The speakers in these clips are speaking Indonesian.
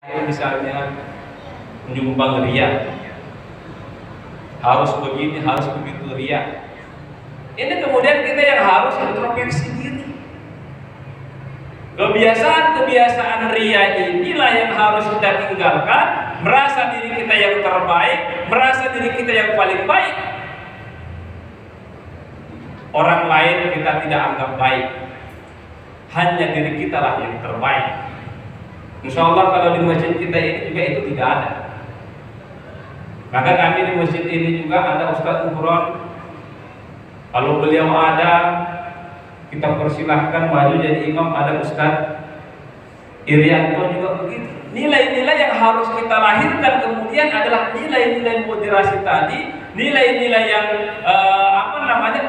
misalnya menyumbang riya, harus begini, harus begitu riya. Ini kemudian kita yang harus introspeksi diri. Kebiasaan-kebiasaan riya inilah yang harus kita tinggalkan. Merasa diri kita yang terbaik, merasa diri kita yang paling baik. Orang lain kita tidak anggap baik, hanya diri kita lah yang terbaik. Insya Allah kalau di masjid kita ini juga itu tidak ada. Maka kami di masjid ini juga ada Ustadz Muhron. Kalau beliau ada, kita persilahkan maju jadi imam. Ada Ustadz Irianto juga begitu. Nilai-nilai yang harus kita lahirkan kemudian adalah nilai-nilai moderasi tadi, nilai-nilai yang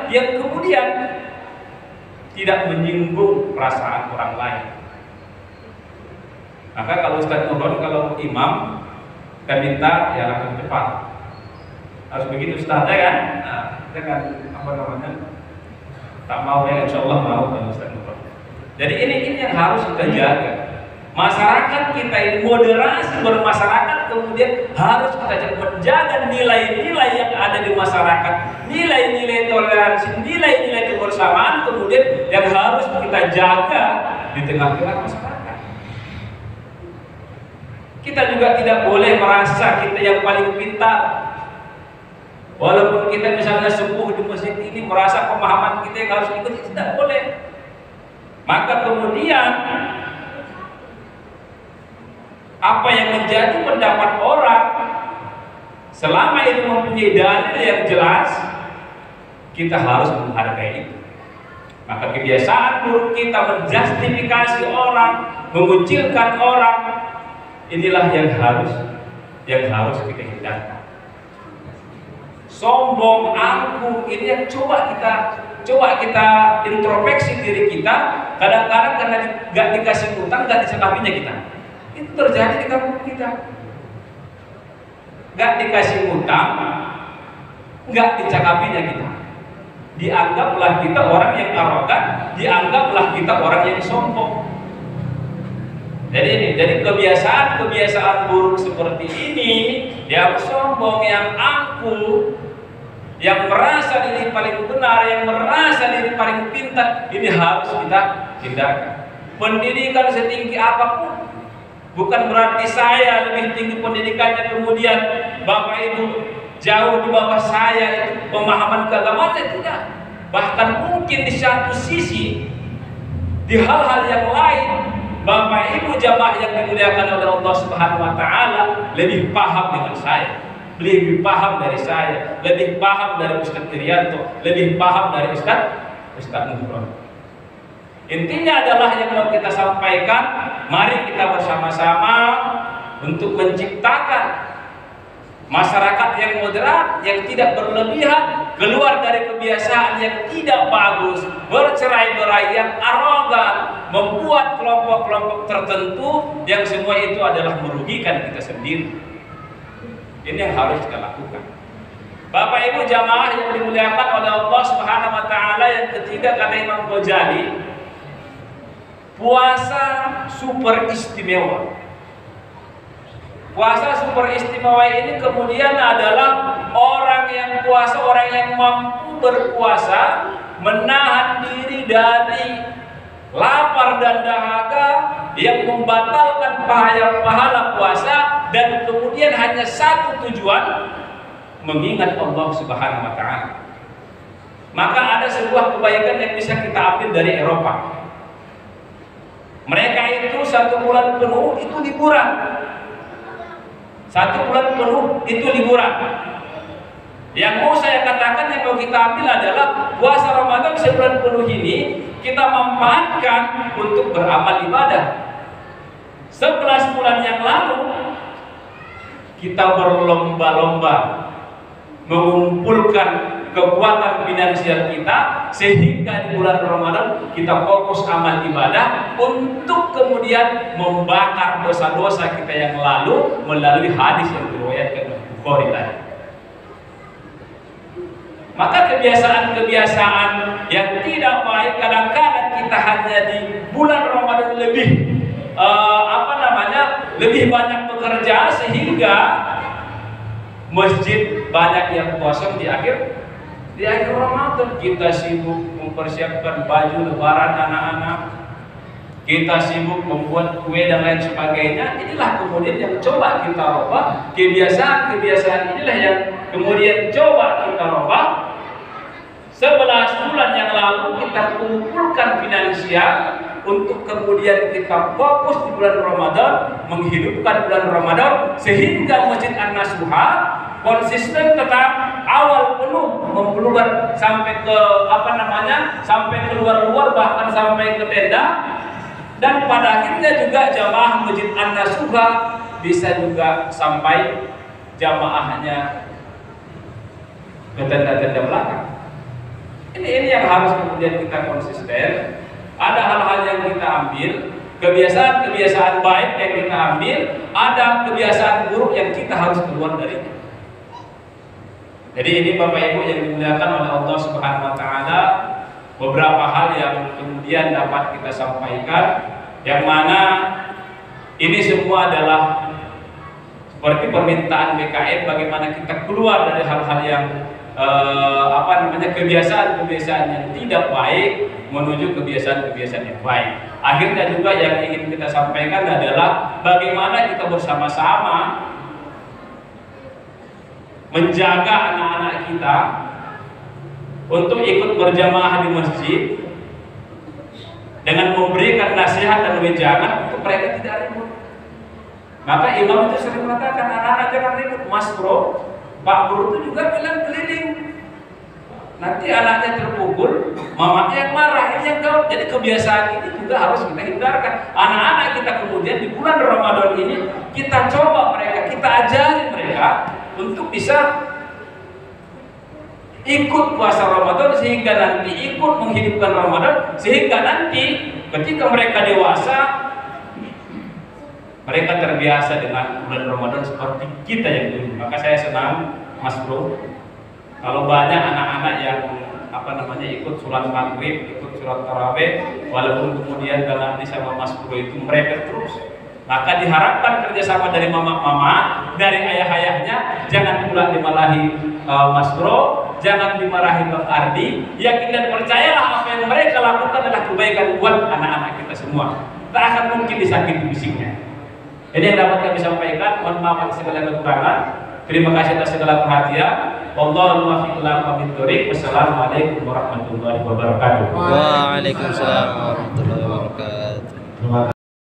yang kemudian tidak menyinggung perasaan orang lain. Maka kalau Ustadz Muhron, kalau imam, kita minta ya langsung cepat. Harus begitu Ustadz, ya kan? Nah, kita kan tak mau ya, insya Allah mau kalau Ustadz Muhron. Jadi ini yang harus kita jaga. Masyarakat kita ini moderasi bermasyarakat, kemudian harus kita menjaga nilai-nilai yang ada di masyarakat, nilai-nilai toleransi, nilai-nilai kebersamaan, kemudian yang harus kita jaga di tengah-tengah masyarakat. Kita juga tidak boleh merasa kita yang paling pintar. Walaupun kita misalnya sepuh di masjid ini merasa pemahaman kita yang harus ikuti, tidak boleh. Maka kemudian apa yang menjadi pendapat orang, selama itu mempunyai dalil yang jelas, kita harus menghargai itu. Maka kebiasaan buruk kita menjustifikasi orang, mengucilkan orang, inilah yang harus kita hindarkan. Sombong, angkuh, ini yang coba kita introspeksi diri kita. Kadang-kadang karena nggak dikasih utang, nggak disekapinya kita. Itu terjadi di kampung kita. Nggak dikasih utang, nggak dicakapinya kita. Dianggaplah kita orang yang arogan, dianggaplah kita orang yang sombong. Jadi kebiasaan buruk seperti ini, yang sombong, yang angkuh, yang merasa diri paling benar, yang merasa diri paling pintar, ini harus kita hindarkan. Pendidikan setinggi apapun, bukan berarti saya lebih tinggi pendidikannya, kemudian Bapak Ibu jauh di bawah saya itu pemahaman keagamaan, tidak. Bahkan mungkin di satu sisi, di hal-hal yang lain, Bapak Ibu jamaah yang dimuliakan oleh Allah Subhanahu wa taala lebih paham dengan saya, lebih paham dari saya, lebih paham dari Ustadz Irianto, lebih paham dari Ustadz Muhron. Intinya adalah yang mau kita sampaikan, mari kita bersama-sama untuk menciptakan masyarakat yang moderat, yang tidak berlebihan, keluar dari kebiasaan yang tidak bagus, bercerai-berai, yang arogan, membuat kelompok-kelompok tertentu yang semua itu adalah merugikan kita sendiri. Ini yang harus kita lakukan. Bapak Ibu jamaah yang dimuliakan oleh Allah Subhanahu wa taala, yang ketiga kata Imam Ghazali, puasa super istimewa. Puasa super istimewa ini kemudian adalah orang yang puasa, orang yang mampu berpuasa, menahan diri dari lapar dan dahaga, yang membatalkan pahala puasa, dan kemudian hanya satu tujuan, mengingat Allah Subhanahu wa taala. Maka ada sebuah kebaikan yang bisa kita ambil dari Eropa. Mereka itu 1 bulan penuh itu liburan. 1 bulan penuh itu liburan. Yang mau saya katakan, yang mau kita ambil adalah puasa Ramadan sebulan penuh ini kita manfaatkan untuk beramal ibadah. 11 bulan yang lalu kita berlomba-lomba mengumpulkan kekuatan finansial kita, sehingga di bulan Ramadan kita fokus amal ibadah untuk kemudian membakar dosa-dosa kita yang lalu melalui hadis yang diriwayatkan Bukhari tadi. Maka kebiasaan-kebiasaan yang tidak baik, kadang-kadang kita hanya di bulan Ramadan lebih lebih banyak bekerja sehingga masjid banyak yang kosong di akhir Ramadan. Kita sibuk mempersiapkan baju lebaran anak-anak, kita sibuk membuat kue dan lain sebagainya. Inilah kemudian yang coba kita rubah. Kebiasaan inilah yang kemudian coba kita rubah. 11 bulan yang lalu kita kumpulkan finansial untuk kemudian kita fokus di bulan Ramadan, menghidupkan bulan Ramadan, sehingga Masjid An-Nasuha konsisten tetap awal penuh mempelubar sampai ke sampai keluar bahkan sampai ke tenda, dan pada akhirnya juga jamaah Masjid An-Nasuha bisa juga sampai jamaahnya ke tenda-tenda belakang. Ini yang harus kemudian kita konsisten. Ada hal-hal yang kita ambil, kebiasaan baik yang kita ambil, ada kebiasaan buruk yang kita harus keluar darinya. Jadi ini Bapak Ibu yang dimuliakan oleh Allah Subhanahu wa taala, beberapa hal yang kemudian dapat kita sampaikan, yang mana ini semua adalah seperti permintaan BKM bagaimana kita keluar dari hal-hal yang kebiasaan-kebiasaan yang tidak baik menuju kebiasaan-kebiasaan yang baik. Akhirnya juga yang ingin kita sampaikan adalah bagaimana kita bersama-sama menjaga anak-anak kita untuk ikut berjamaah di masjid dengan memberikan nasihat dan wejangan untuk mereka tidak ribut. Maka imam itu sering mengatakan, anak-anak jangan ribut, Mas Bro. Pak Guru itu juga bilang keliling, nanti anaknya terpukul, mamanya yang marah, ini yang gawat. Jadi kebiasaan ini juga harus kita hindarkan. Anak-anak kita kemudian di bulan Ramadan ini kita coba mereka, kita ajari mereka untuk bisa ikut puasa Ramadan, sehingga nanti ikut menghidupkan Ramadan, sehingga nanti ketika mereka dewasa mereka terbiasa dengan bulan Ramadan seperti kita yang dulu. Maka saya senang, Mas Bro, kalau banyak anak-anak yang ikut sholat maghrib, ikut sholat tarawih, walaupun kemudian dalam sama Mas Bro itu mereka terus. Maka diharapkan kerjasama dari mama-mama, dari ayah-ayahnya, jangan pula dimarahi Mas Bro, jangan dimarahi Bang Ardi. Yakin dan percayalah apa yang mereka lakukan adalah kebaikan buat anak-anak kita semua. Tak akan mungkin disakiti bisiknya. Ini yang dapat kami sampaikan. Mohon maaf atas segala kekurangan. Terima kasih atas segala perhatian. Wallahu muwaffiq ila aqwamit thoriq. Wassalamualaikum warahmatullahi wabarakatuh. Waalaikumsalam warahmatullahi wabarakatuh.